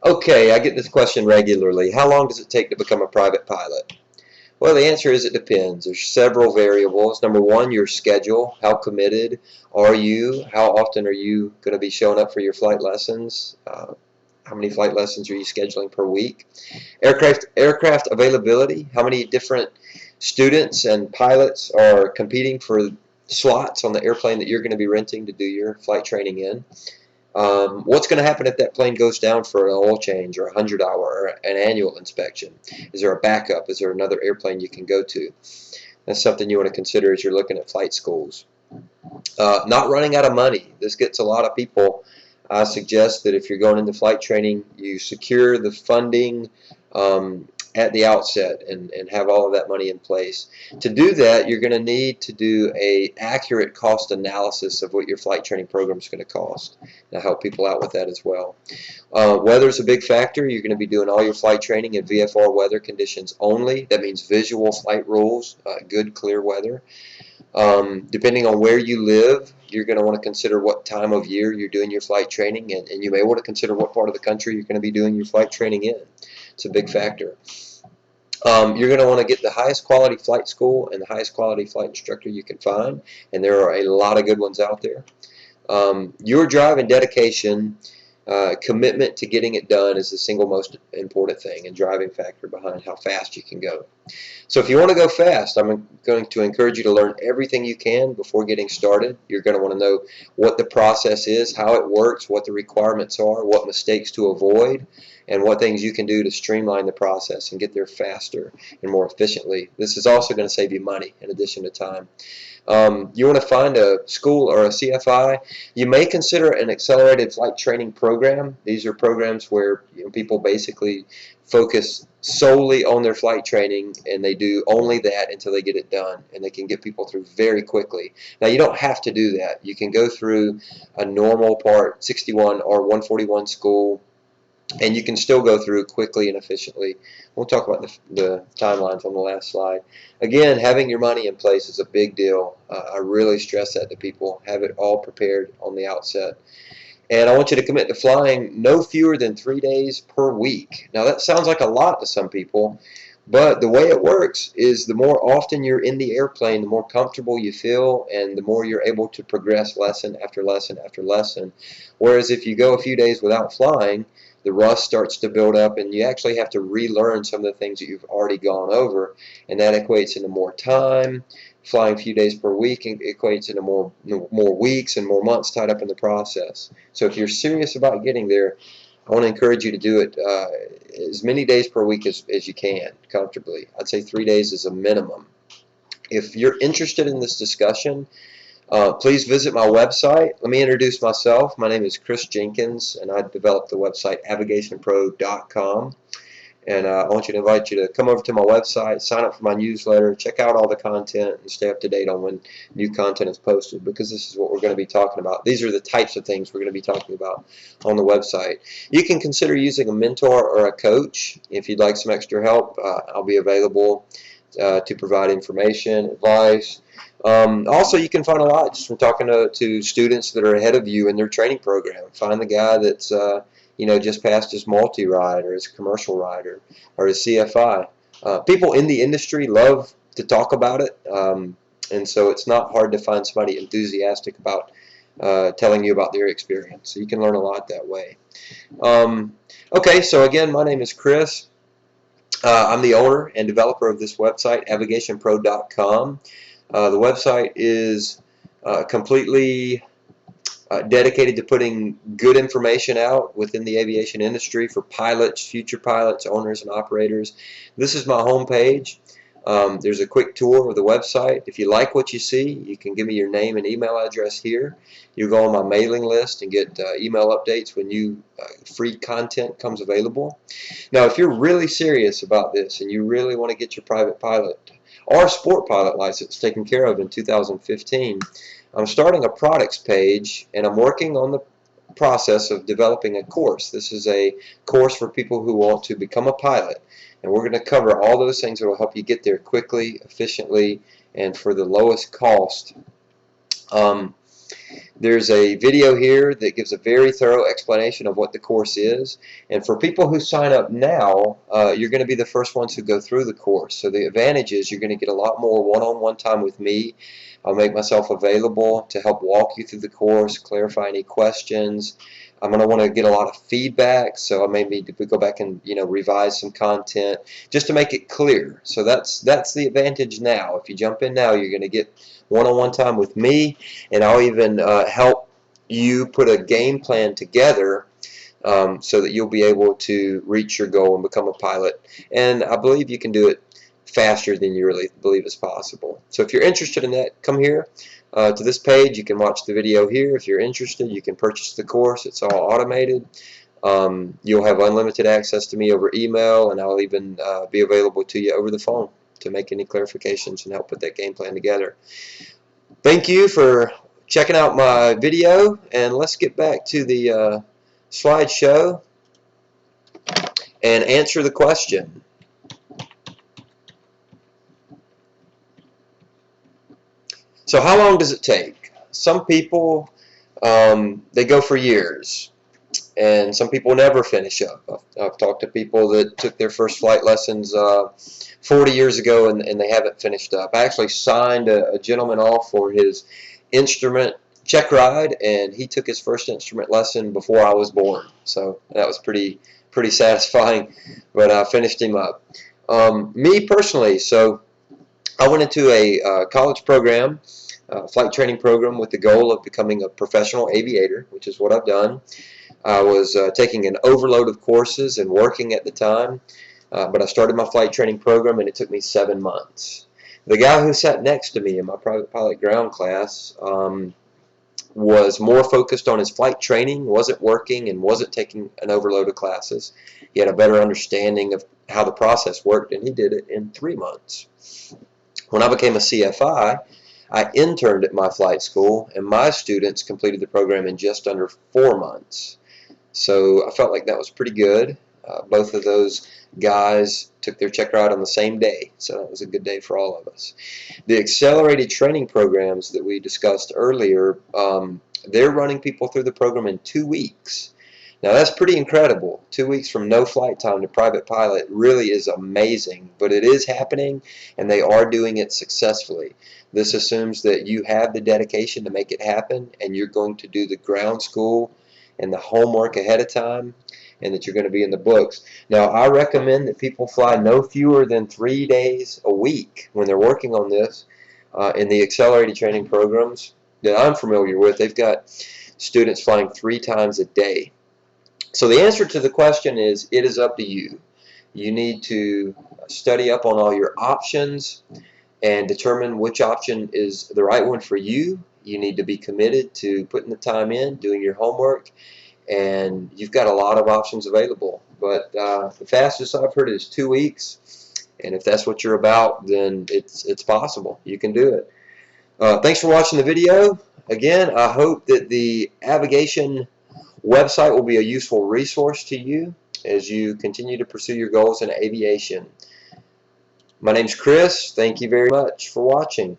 Okay, I get this question regularly. How long does it take to become a private pilot? Well, the answer is it depends. There's several variables. Number one, your schedule. How committed are you? How often are you going to be showing up for your flight lessons? How many flight lessons are you scheduling per week? Aircraft availability. How many different students and pilots are competing for slots on the airplane that you're going to be renting to do your flight training in? What's going to happen if that plane goes down for an oil change or a 100-hour or an annual inspection? Is there a backup? Is there another airplane you can go to? That's something you want to consider as you're looking at flight schools. Not running out of money. This gets a lot of people. I suggest that if you're going into flight training, you secure the funding at the outset and have all of that money in place. To do that, you're going to need to do an accurate cost analysis of what your flight training program is going to cost. And I help people out with that as well. Weather is a big factor. You're going to be doing all your flight training in VFR weather conditions only. That means visual flight rules, good clear weather. Depending on where you live, you're going to want to consider what time of year you're doing your flight training, and you may want to consider what part of the country you're going to be doing your flight training in. It's a big factor. You're going to want to get the highest quality flight school and the highest quality flight instructor you can find, and there are a lot of good ones out there. Your drive and dedication, commitment to getting it done is the single most important thing and driving factor behind how fast you can go. So if you want to go fast, I'm going to encourage you to learn everything you can before getting started. You're going to want to know what the process is, how it works, what the requirements are, what mistakes to avoid, and what things you can do to streamline the process and get there faster and more efficiently. This is also going to save you money in addition to time. You want to find a school or a CFI. You may consider an accelerated flight training program. These are programs where people basically focus solely on their flight training, and they do only that until they get it done, and they can get people through very quickly. Now, you don't have to do that. You can go through a normal Part 61 or 141 school, and you can still go through quickly and efficiently. We'll talk about the timelines on the last slide. Again, having your money in place is a big deal. I really stress that to people. Have it all prepared on the outset. And I want you to commit to flying no fewer than 3 days per week. Now, that sounds like a lot to some people, but the way it works is the more often you're in the airplane, the more comfortable you feel, and the more you're able to progress lesson after lesson after lesson. Whereas if you go a few days without flying, the rust starts to build up, and you actually have to relearn some of the things that you've already gone over, and that equates into more time. Flying a few days per week equates into more weeks and more months tied up in the process. So if you're serious about getting there, I want to encourage you to do it as many days per week as you can comfortably. I'd say 3 days is a minimum. If you're interested in this discussion, please visit my website. Let me introduce myself. My name is Chris Jenkins, and I developed the website AvigationPro.com. And I want to invite you to come over to my website, sign up for my newsletter, check out all the content, and stay up to date on when new content is posted, because this is what we're going to be talking about. These are the types of things we're going to be talking about on the website. You can consider using a mentor or a coach. If you'd like some extra help, I'll be available to provide information, advice. Also, you can find a lot just from talking to students that are ahead of you in their training program. Find the guy that's just passed his multi-ride or his commercial rider or his CFI. People in the industry love to talk about it, and so it's not hard to find somebody enthusiastic about telling you about their experience. So you can learn a lot that way. Okay, so again, my name is Chris. I'm the owner and developer of this website, AvigationPro.com. The website is completely dedicated to putting good information out within the aviation industry for pilots, future pilots, owners, and operators. This is my home page. There's a quick tour of the website. If you like what you see, you can give me your name and email address here. You'll go on my mailing list and get email updates when new free content comes available. Now, if you're really serious about this and you really want to get your private pilot or sport pilot license taken care of in 2015, I'm starting a products page, and I'm working on the process of developing a course. This is a course for people who want to become a pilot, and we're going to cover all those things that will help you get there quickly, efficiently, and for the lowest cost. There's a video here that gives a very thorough explanation of what the course is. And for people who sign up now, you're going to be the first ones who go through the course. So the advantage is you're going to get a lot more one-on-one time with me. I'll make myself available to help walk you through the course, clarify any questions. I'm going to want to get a lot of feedback, so I may need to go back and revise some content just to make it clear. So that's the advantage now. If you jump in now, you're going to get one-on-one time with me, and I'll even help you put a game plan together so that you'll be able to reach your goal and become a pilot. And I believe you can do it faster than you really believe is possible. So if you're interested in that, come here to this page. You can watch the video here. If you're interested, you can purchase the course. It's all automated. You'll have unlimited access to me over email, and I'll even be available to you over the phone to make any clarifications and help put that game plan together. Thank you for checking out my video, and let's get back to the slideshow and answer the question. So how long does it take? Some people, they go for years, and some people never finish up. I've talked to people that took their first flight lessons 40 years ago and they haven't finished up. I actually signed a gentleman off for his instrument check ride, and he took his first instrument lesson before I was born. So that was pretty satisfying, but I finished him up. Me personally, so I went into a college program, flight training program, with the goal of becoming a professional aviator, which is what I've done. I was taking an overload of courses and working at the time, but I started my flight training program, and it took me 7 months. The guy who sat next to me in my private pilot ground class was more focused on his flight training, wasn't working, and wasn't taking an overload of classes. He had a better understanding of how the process worked, and he did it in 3 months. When I became a CFI, I interned at my flight school, and my students completed the program in just under 4 months. So I felt like that was pretty good. Both of those guys took their check ride on the same day, so that was a good day for all of us. The accelerated training programs that we discussed earlier, they're running people through the program in 2 weeks. Now that's pretty incredible. 2 weeks from no flight time to private pilot really is amazing, but it is happening, and they are doing it successfully. This assumes that you have the dedication to make it happen, and you're going to do the ground school and the homework ahead of time, and that you're going to be in the books. Now, I recommend that people fly no fewer than 3 days a week when they're working on this. In the accelerated training programs that I'm familiar with, they've got students flying 3 times a day. So the answer to the question is, it is up to you. You need to study up on all your options and determine which option is the right one for you. You need to be committed to putting the time in, doing your homework, and you've got a lot of options available. But the fastest I've heard is 2 weeks, and if that's what you're about, then it's possible. You can do it. Thanks for watching the video. Again, I hope that the Avigation website will be a useful resource to you as you continue to pursue your goals in aviation. My name's Chris. Thank you very much for watching.